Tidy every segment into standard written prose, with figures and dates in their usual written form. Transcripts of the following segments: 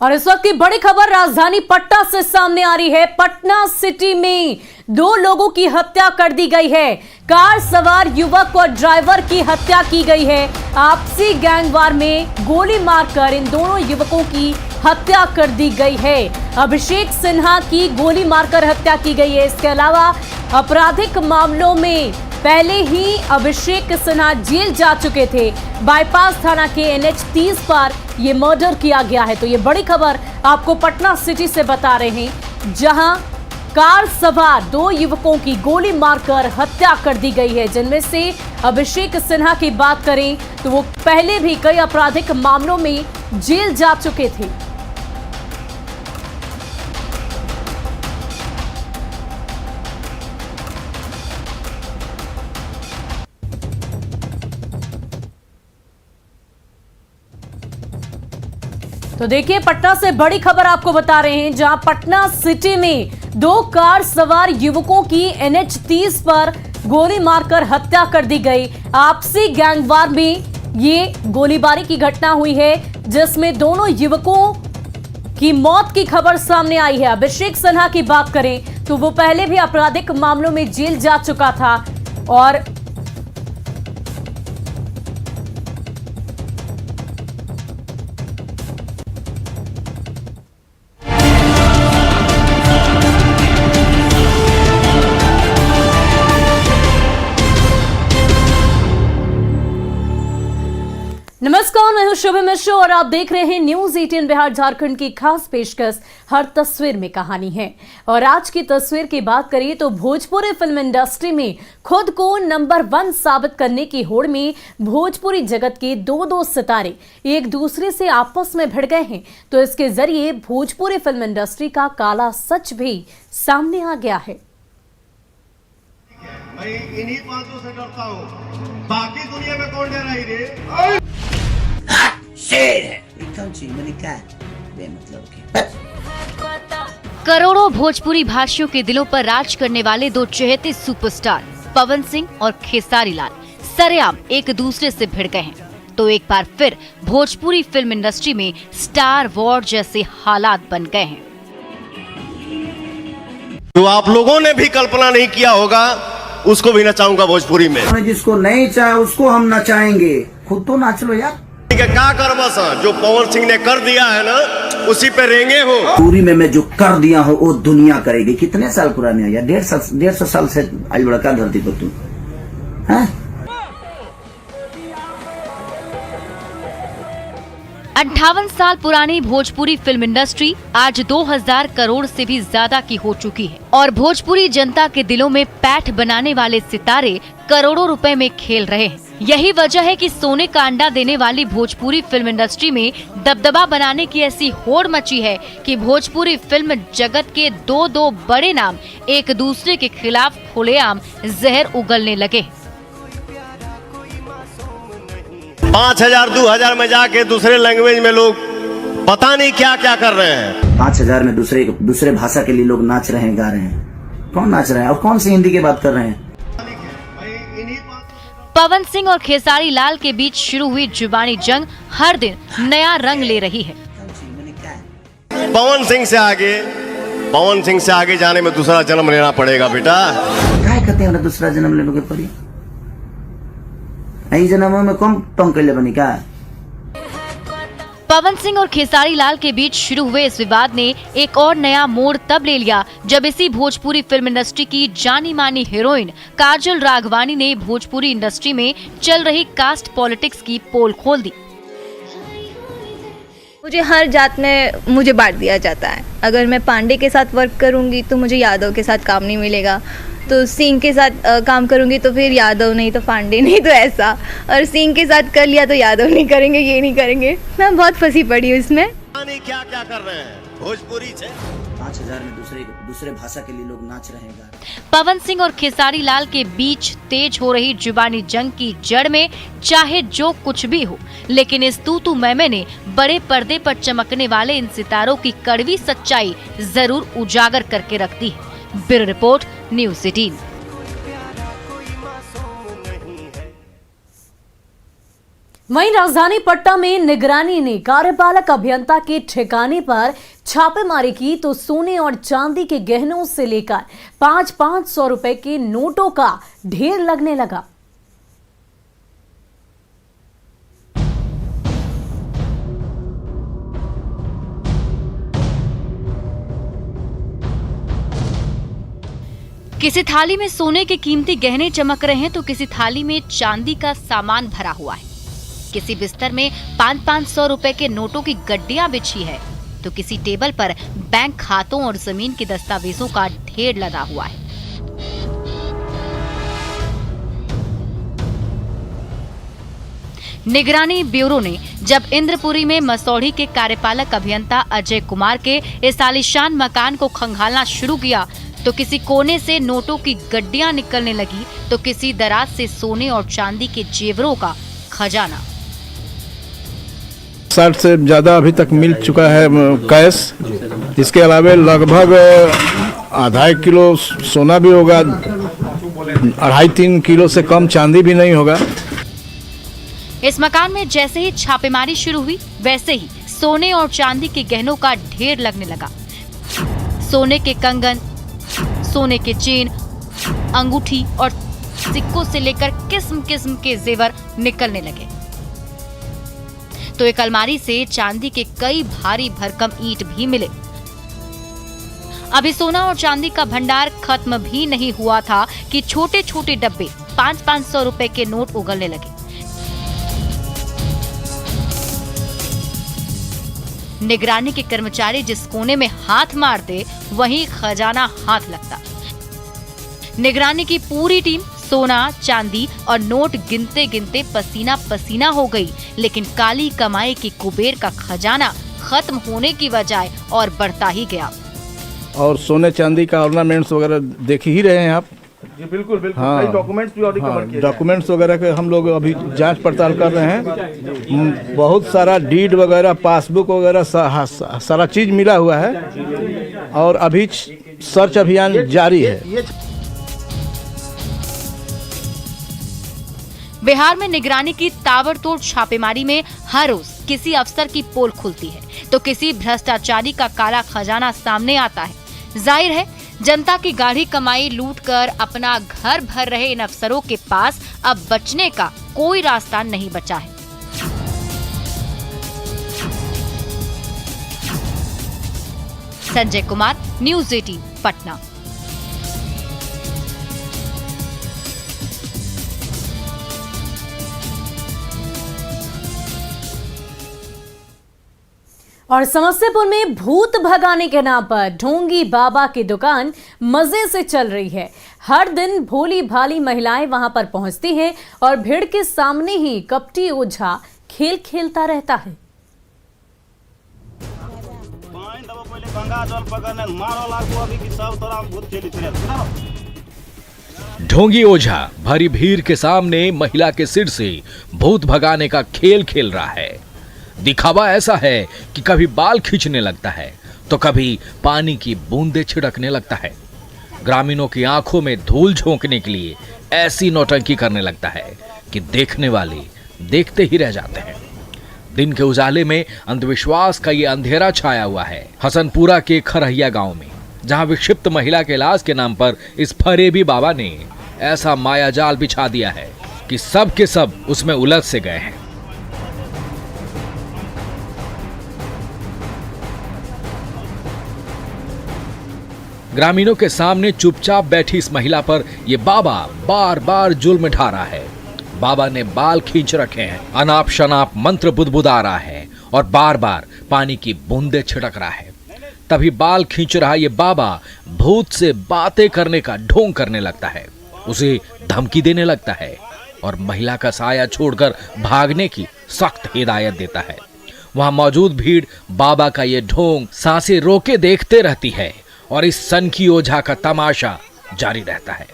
और इस वक्त की बड़ी खबर राजधानी पटना से सामने आ रही है। पटना सिटी में 2 लोगों की हत्या कर दी गई है। कार सवार युवक और ड्राइवर की हत्या की गई है। आपसी गैंगवार में गोली मारकर इन दोनों युवकों की हत्या कर दी गई है। अभिषेक सिन्हा की गोली मारकर हत्या की गई है। इसके अलावा आपराधिक मामलों में पहले ही अभिषेक सिन्हा जेल जा चुके थे। बाईपास थाना के NH 30 पर यह मर्डर किया गया है। तो ये बड़ी खबर आपको पटना सिटी से बता रहे हैं, जहां कार सवार 2 युवकों की गोली मारकर हत्या कर दी गई है, जिनमें से अभिषेक सिन्हा की बात करें तो वो पहले भी कई आपराधिक मामलों में जेल जा चुके थे। तो देखिए, पटना से बड़ी खबर आपको बता रहे हैं, जहां पटना सिटी में 2 कार सवार युवकों की NH 30 पर गोली मारकर हत्या कर दी गई। आपसी गैंगवार में ये गोलीबारी की घटना हुई है, जिसमें दोनों युवकों की मौत की खबर सामने आई है। अभिषेक सिन्हा की बात करें तो वो पहले भी आपराधिक मामलों में जेल जा चुका था और नमस्कार, मैं हूं शुभ मिश्र और आप देख रहे हैं न्यूज 18 बिहार झारखंड की खास पेशकश हर तस्वीर में कहानी है। और आज की तस्वीर की बात करें तो भोजपुरी फिल्म इंडस्ट्री में खुद को नंबर 1 साबित करने की होड़ में भोजपुरी जगत के 2 सितारे एक दूसरे से आपस में भिड़ गए हैं। तो इसके जरिए भोजपुरी फिल्म इंडस्ट्री का काला सच भी सामने आ गया है। मैं इन्हीं 5 से डरता हूँ, बाकी दुनिया में कौन डरा ही रे? शेर है मैंने क्या बेमतलब के। करोड़ों भोजपुरी भाषियों के दिलों पर राज करने वाले 2 चहेते सुपरस्टार पवन सिंह और खेसारी लाल सरेआम एक दूसरे से भिड़ गए हैं। तो एक बार फिर भोजपुरी फिल्म इंडस्ट्री में स्टार वॉर जैसे हालात बन गए हैं। जो आप लोगों ने भी कल्पना नहीं किया होगा, उसको भी नचाऊंगा भोजपुरी में। जिसको नहीं चाहे उसको हम नचाएंगे, खुद तो नाच लो यार। क्या कर बस, जो पवन सिंह ने कर दिया है ना, उसी पे रेंगे हो। पूरी में मैं जो कर दिया हो वो दुनिया करेगी। कितने साल पुराने हो यार? 150 साल से आज बड़का धरती पर तुम है। 58 साल पुरानी भोजपुरी फिल्म इंडस्ट्री आज 2000 करोड़ से भी ज्यादा की हो चुकी है और भोजपुरी जनता के दिलों में पैठ बनाने वाले सितारे करोड़ों रुपए में खेल रहे हैं। यही वजह है कि सोने का अंडा देने वाली भोजपुरी फिल्म इंडस्ट्री में दबदबा बनाने की ऐसी होड़ मची है कि भोजपुरी फिल्म जगत के 2 बड़े नाम एक दूसरे के खिलाफ खुलेआम जहर उगलने लगे। 5000 2000 में जाके दूसरे लैंग्वेज में लोग पता नहीं क्या क्या कर रहे हैं। 5000 में दूसरे भाषा के लिए लोग नाच रहे हैं, गा रहे हैं। कौन नाच रहे हैं और कौन सी हिंदी की बात कर रहे हैं? पवन सिंह और खेसारी लाल के बीच शुरू हुई जुबानी जंग हर दिन नया रंग ले रही है। पवन सिंह से आगे जाने में दूसरा जन्म लेना पड़ेगा बेटा। क्या कहते हैं दूसरा जन्म लेने के पड़ी? जन्म में कम तंग कर ले बनी क्या? पवन सिंह और खेसारी लाल के बीच शुरू हुए इस विवाद ने एक और नया मोड़ तब ले लिया जब इसी भोजपुरी फिल्म इंडस्ट्री की जानी मानी हीरोइन काजल राघवानी ने भोजपुरी इंडस्ट्री में चल रही कास्ट पॉलिटिक्स की पोल खोल दी। मुझे हर जात में मुझे बांट दिया जाता है। अगर मैं पांडे के साथ वर्क करूंगी तो मुझे यादव के साथ काम नहीं मिलेगा, तो सिंह के साथ काम करूंगी तो फिर यादव नहीं तो पांडे नहीं तो ऐसा, और सिंह के साथ कर लिया तो यादव नहीं करेंगे, ये नहीं करेंगे। मैं बहुत फंसी पड़ी हूँ इसमें। क्या क्या कर रहे हैं भोजपुरी से? 5000 में दूसरे भाषा के लिए लोग नाच रहे हैं। पवन सिंह और खेसारी लाल के बीच तेज हो रही जुबानी जंग की जड़ में चाहे जो कुछ भी हो, लेकिन इस तू मैमे ने बड़े पर्दे पर चमकने वाले इन सितारों की कड़वी सच्चाई जरूर उजागर करके रख दी है। Bureau report, news 18। वहीं राजधानी पटना में निगरानी ने कार्यपालक अभियंता के ठिकाने पर छापेमारी की तो सोने और चांदी के गहनों से लेकर 500 रुपए के नोटों का ढेर लगने लगा। किसी थाली में सोने के कीमती गहने चमक रहे हैं तो किसी थाली में चांदी का सामान भरा हुआ है। किसी बिस्तर में 500 रुपए के नोटों की गड्डियां बिछी है तो किसी टेबल पर बैंक खातों और जमीन के दस्तावेजों का ढेर लगा हुआ है। निगरानी ब्यूरो ने जब इंद्रपुरी में मसौढ़ी के कार्यपालक अभियंता अजय कुमार के इस आलीशान मकान को खंगालना शुरू किया तो किसी कोने से नोटों की गड्डियां निकलने लगी तो किसी दराज से सोने और चांदी के जेवरों का खजाना। 60 से ज़्यादा अभी तक मिल चुका है कैश। इसके अलावा लगभग आधा किलो सोना भी होगा, 2.5-3 किलो से कम चांदी भी नहीं होगा। इस मकान में जैसे ही छापेमारी शुरू हुई वैसे ही सोने और चांदी के गहनों का ढेर लगने लगा। सोने के कंगन, सोने के चेन, अंगूठी और सिक्कों से लेकर किस्म किस्म के जेवर निकलने लगे तो एक अलमारी से चांदी के कई भारी भरकम ईंट भी मिले। अभी सोना और चांदी का भंडार खत्म भी नहीं हुआ था कि छोटे छोटे डब्बे 500 रुपए के नोट उगलने लगे। निगरानी के कर्मचारी जिस कोने में हाथ मारते वहीं खजाना हाथ लगता। निगरानी की पूरी टीम सोना, चांदी और नोट गिनते गिनते पसीना पसीना हो गई, लेकिन काली कमाई की कुबेर का खजाना खत्म होने की बजाय और बढ़ता ही गया। और सोने चांदी का ऑर्नामेंट्स वगैरह देख ही रहे हैं आप। जी बिल्कुल बिल्कुल। हाँ, कई डॉक्यूमेंट्स भी ऑलरेडी कवर किए डॉक्यूमेंट्स वगैरह के हम लोग अभी जांच पड़ताल कर रहे हैं। बहुत सारा डीड वगैरह, पासबुक वगैरह सारा चीज मिला हुआ है और अभी सर्च अभियान जारी है। बिहार में निगरानी की ताबड़तोड़ छापेमारी में हर रोज किसी अफसर की पोल खुलती है तो किसी भ्रष्टाचारी का काला खजाना सामने आता है। जाहिर है जनता की गाढ़ी कमाई लूटकर अपना घर भर रहे इन अफसरों के पास अब बचने का कोई रास्ता नहीं बचा है। संजय कुमार, न्यूज़ 18 पटना। और समस्तीपुर में भूत भगाने के नाम पर ढोंगी बाबा की दुकान मजे से चल रही है। हर दिन भोली भाली महिलाएं वहां पर पहुंचती हैं और भीड़ के सामने ही कपटी ओझा खेल खेलता रहता है। ढोंगी ओझा भरी भीड़ के सामने महिला के सिर से भूत भगाने का खेल खेल रहा है। दिखावा ऐसा है कि कभी बाल खींचने लगता है तो कभी पानी की बूंदें छिड़कने लगता है। ग्रामीणों की आंखों में धूल झोंकने के लिए ऐसी नौटंकी करने लगता है कि देखने वाले देखते ही रह जाते हैं। दिन के उजाले में अंधविश्वास का ये अंधेरा छाया हुआ है हसनपुरा के खरहिया गांव में, जहां विक्षिप्त महिला के इलाज के नाम पर इस फरेबी बाबा ने ऐसा माया जाल बिछा दिया है कि सब के सब उसमें उलझ से गए हैं। ग्रामीणों के सामने चुपचाप बैठी इस महिला पर यह बाबा बार बार जुल्म ढा रहा है। बाबा ने बाल खींच रखे हैं, अनाप शनाप मंत्र बुदबुदा रहा है और बार बार पानी की बूंदें छिड़क रहा है। तभी बाल खींच रहा ये बाबा भूत से बातें करने का ढोंग करने लगता है, उसे धमकी देने लगता है और महिला का साया छोड़कर भागने की सख्त हिदायत देता है। वहां मौजूद भीड़ बाबा का ये ढोंग सांसें रोके देखते रहती है और इस सनकी ओझा का तमाशा जारी रहता है।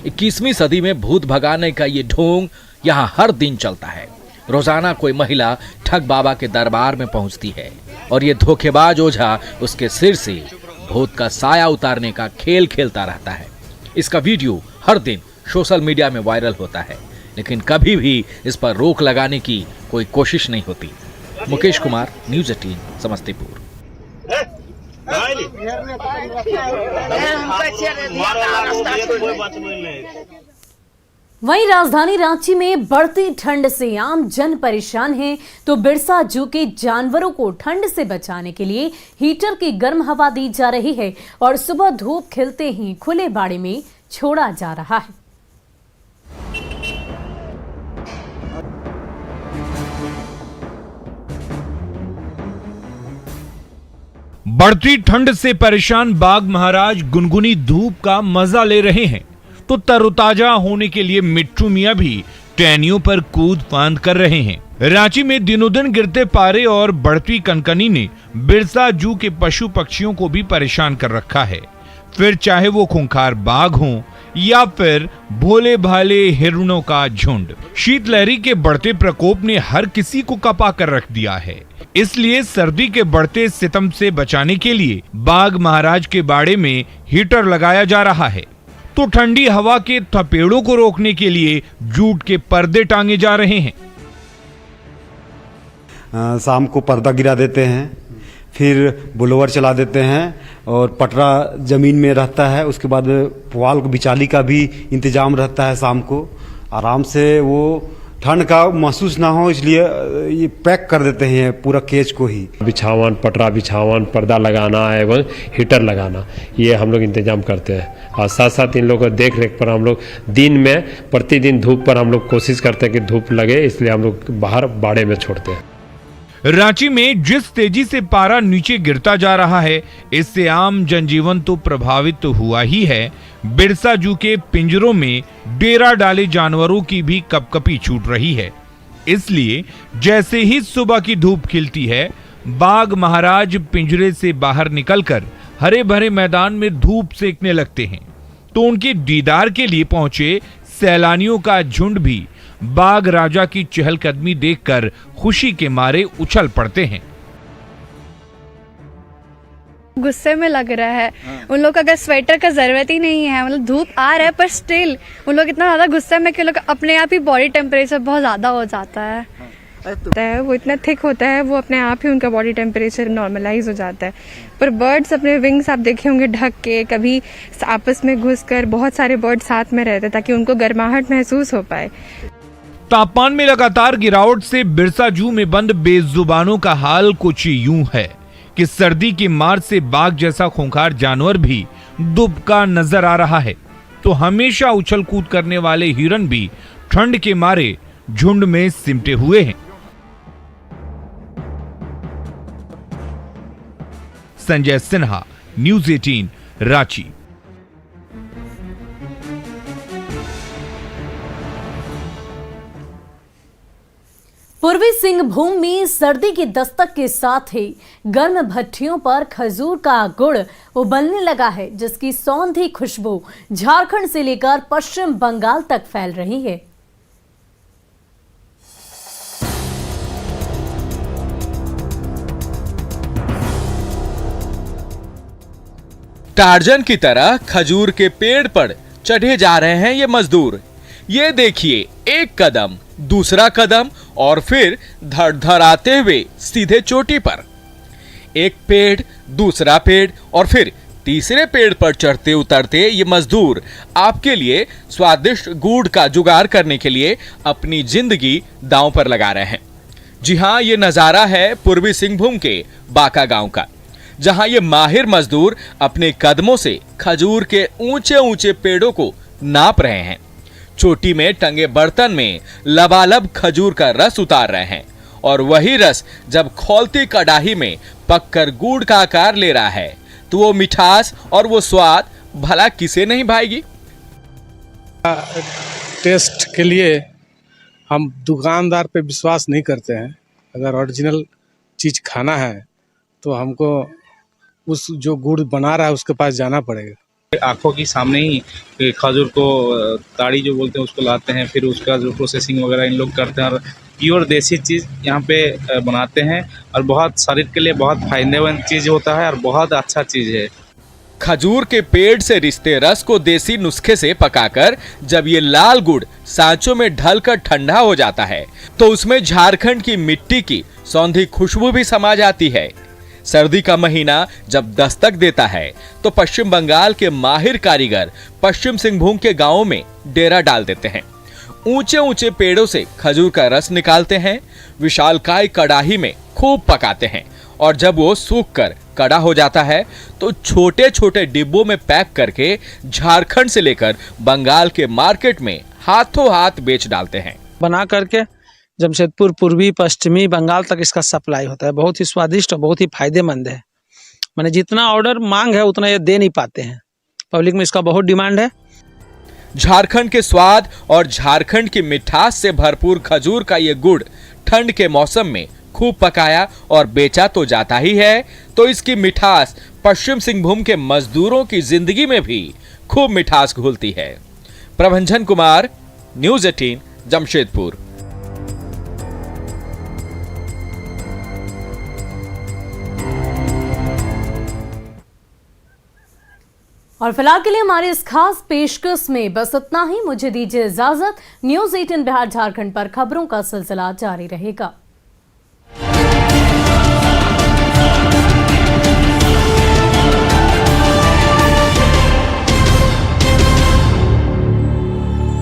इक्कीसवीं सदी में भूत भगाने का ये ढोंग यहाँ हर दिन चलता है। रोजाना कोई महिला ठग बाबा के दरबार में पहुंचती है और ये धोखेबाज ओझा उसके सिर से भूत का साया उतारने का खेल खेलता रहता है। इसका वीडियो हर दिन सोशल मीडिया में वायरल होता है, लेकिन कभी भी इस पर रोक लगाने की कोई कोशिश नहीं होती। मुकेश कुमार, न्यूज़ 18, समस्तीपुर। वहीं राजधानी रांची में बढ़ती ठंड से आम जन परेशान हैं, तो बिरसा जू के जानवरों को ठंड से बचाने के लिए हीटर की गर्म हवा दी जा रही है और सुबह धूप खिलते ही खुले बाड़े में छोड़ा जा रहा है। बढ़ती ठंड से परेशान बाघ महाराज गुनगुनी धूप का मजा ले रहे हैं, तो तरोताजा होने के लिए मिट्टू मियां भी टहनियों पर कूद फांद कर रहे हैं। रांची में दिनों दिन गिरते पारे और बढ़ती कनकनी ने बिरसा जू के पशु पक्षियों को भी परेशान कर रखा है। फिर चाहे वो खूंखार बाघ हों या फिर भोले भाले हिरणों का झुंड, शीतलहरी के बढ़ते प्रकोप ने हर किसी को कपा कर रख दिया है। इसलिए सर्दी के बढ़ते सितम से बचाने के लिए बाघ महाराज के बाड़े में हीटर लगाया जा रहा है, तो ठंडी हवा के थपेड़ों को रोकने के लिए जूट के पर्दे टांगे जा रहे हैं। शाम को पर्दा गिरा देते हैं, फिर बुलोवर चला देते हैं और पटरा जमीन में रहता है। उसके बाद पुआल बिचाली का भी इंतजाम रहता है। शाम को आराम से वो ठंड का महसूस ना हो, इसलिए ये पैक कर देते हैं पूरा केज को ही। बिछावन, पटरा बिछावन, पर्दा लगाना एवं हीटर लगाना, ये हम लोग इंतजाम करते हैं। और साथ साथ इन लोगों को देख रेख पर हम लोग दिन में प्रतिदिन धूप पर हम लोग कोशिश करते हैं कि धूप लगे, इसलिए हम लोग बाहर बाड़े में छोड़ते हैं। रांची में जिस तेजी से पारा नीचे गिरता जा रहा है, इससे आम जनजीवन तो प्रभावित हुआ ही है, बिरसा जू के पिंजरों में डेरा डाले जानवरों की भी कपकपी छूट रही है। इसलिए जैसे ही सुबह की धूप खिलती है, बाघ महाराज पिंजरे से बाहर निकलकर हरे भरे मैदान में धूप सेकने लगते हैं, तो उनके दीदार के लिए पहुंचे सैलानियों का झुंड भी बाघ राजा की चहलकदमी देखकर खुशी के मारे उछल पड़ते हैं। गुस्से में लग रहा है। उन लोग अगर स्वेटर का जरूरत ही नहीं है, मतलब धूप आ रहा है पर स्टिल उन लोग इतना ज्यादा गुस्से में कि लोग अपने आप ही बॉडी टेम्परेचर बहुत ज्यादा हो जाता है। वो इतना थिक होता है, वो अपने आप ही उनका बॉडी टेम्परेचर नॉर्मलाइज हो जाता है। पर बर्ड्स अपने विंग्स आप देखे होंगे ढक के, कभी आपस में घुसकर, बहुत सारे बर्ड साथ में रहते ताकि उनको गर्माहट महसूस हो पाए। तापमान में लगातार गिरावट से बिरसा जू में बंद बेजुबानों का हाल कुछ यूं है कि सर्दी की मार से बाघ जैसा खूंखार जानवर भी दुबका नजर आ रहा है, तो हमेशा उछल कूद करने वाले हिरन भी ठंड के मारे झुंड में सिमटे हुए हैं। संजय सिन्हा, न्यूज़ 18, रांची। पूर्वी सिंहभूम में सर्दी की दस्तक के साथ ही गर्म भट्टियों पर खजूर का गुड़ उबलने लगा है, जिसकी सौंधी खुशबू झारखंड से लेकर पश्चिम बंगाल तक फैल रही है। टार्जन की तरह खजूर के पेड़ पर चढ़े जा रहे हैं ये मजदूर। ये देखिए, एक कदम, दूसरा कदम और फिर धड़धड़ाते हुए सीधे चोटी पर। एक पेड़, दूसरा पेड़ और फिर तीसरे पेड़ पर चढ़ते उतरते ये मजदूर आपके लिए स्वादिष्ट गुड़ का जुगाड़ करने के लिए अपनी जिंदगी दांव पर लगा रहे हैं। जी हां, ये नजारा है पूर्वी सिंहभूम के बाका गांव का, जहां ये माहिर मजदूर अपने कदमों से खजूर के ऊंचे ऊंचे पेड़ों को नाप रहे हैं। चोटी में टंगे बर्तन में लबालब खजूर का रस उतार रहे हैं और वही रस जब खौलती कड़ाही में पककर गुड़ का आकार ले रहा है, तो वो मिठास और वो स्वाद भला किसे नहीं भाएगी। टेस्ट के लिए हम दुकानदार पे विश्वास नहीं करते हैं। अगर ओरिजिनल चीज खाना है तो हमको उस जो गुड़ बना रहा है उसके पास जाना पड़ेगा। आंखों के सामने ही खजूर को ताड़ी जो बोलते हैं उसको लाते हैं, फिर उसका जो प्रोसेसिंग वगैरह इन लोग करते हैं और प्योर देसी चीज़ यहाँ पे बनाते हैं और बहुत शरीर के लिए बहुत फायदेमंद चीज़ होता है और बहुत अच्छा चीज़ है। खजूर के पेड़ से रिश्ते रस को देसी नुस्खे से पकाकर जब ये लाल गुड़ सांचों में ढलकर ठंडा हो जाता है तो उसमें झारखंड की मिट्टी की सौंधी खुशबू भी समा जाती है। सर्दी का महीना जब दस्तक देता है तो पश्चिम बंगाल के माहिर कारीगर पश्चिम सिंहभूम के गांवों में डेरा डाल देते हैं। ऊंचे ऊंचे पेड़ों से खजूर का रस निकालते हैं, विशालकाय कड़ाही में खूब पकाते हैं और जब वो सूख कर कड़ा हो जाता है तो छोटे छोटे डिब्बों में पैक करके झारखंड से लेकर बंगाल के मार्केट में हाथों हाथ बेच डालते हैं। बना करके जमशेदपुर पूर्वी पश्चिमी बंगाल तक इसका सप्लाई होता है। बहुत ही स्वादिष्ट और बहुत ही फायदेमंद है। मैंने जितना ऑर्डर मांग है उतना ये दे नहीं पाते हैं, पब्लिक में इसका बहुत डिमांड है। झारखंड के स्वाद और झारखंड की मिठास से भरपूर खजूर का ये गुड़ ठंड के मौसम में खूब पकाया और बेचा तो जाता ही है, तो इसकी मिठास पश्चिम सिंहभूम के मजदूरों की जिंदगी में भी खूब मिठास घुलती है। प्रभंजन कुमार, न्यूज़ 18, जमशेदपुर। और फिलहाल के लिए हमारी इस खास पेशकश में बस इतना ही। मुझे दीजिए इजाजत। न्यूज़ 18 बिहार झारखंड पर खबरों का सिलसिला जारी रहेगा।